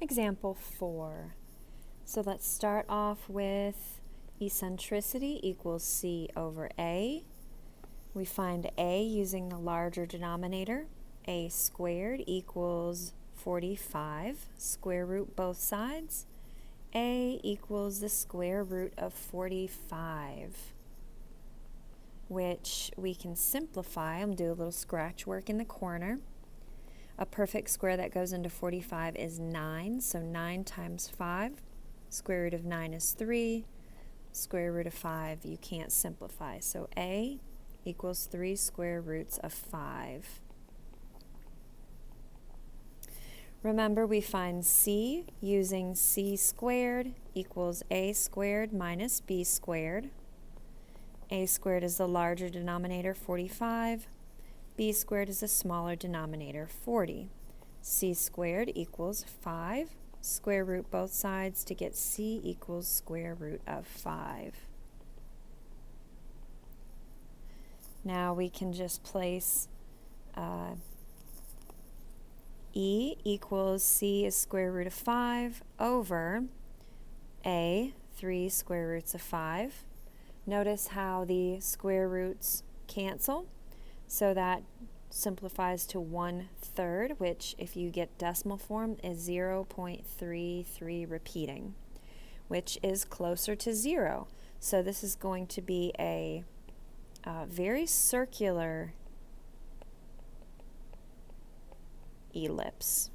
Example 4. So let's start off with eccentricity equals c over a. We find a using the larger denominator. A squared equals 45. Square root both sides. A equals the square root of 45, which we can simplify. I'm going to do a little scratch work in the corner. A perfect square that goes into 45 is 9, so 9 times 5. Square root of 9 is 3. Square root of 5 you can't simplify, so a equals 3 square roots of 5. Remember, we find c using c squared equals a squared minus b squared. A squared is the larger denominator, 45. B squared is the smaller denominator, 40. C squared equals 5. Square root both sides to get c equals square root of 5. Now we can just place e equals c is square root of 5 over a, 3 square roots of 5. Notice how the square roots cancel, so that simplifies to 1/3, which if you get decimal form is 0.33 repeating, which is closer to 0. So this is going to be a very circular ellipse.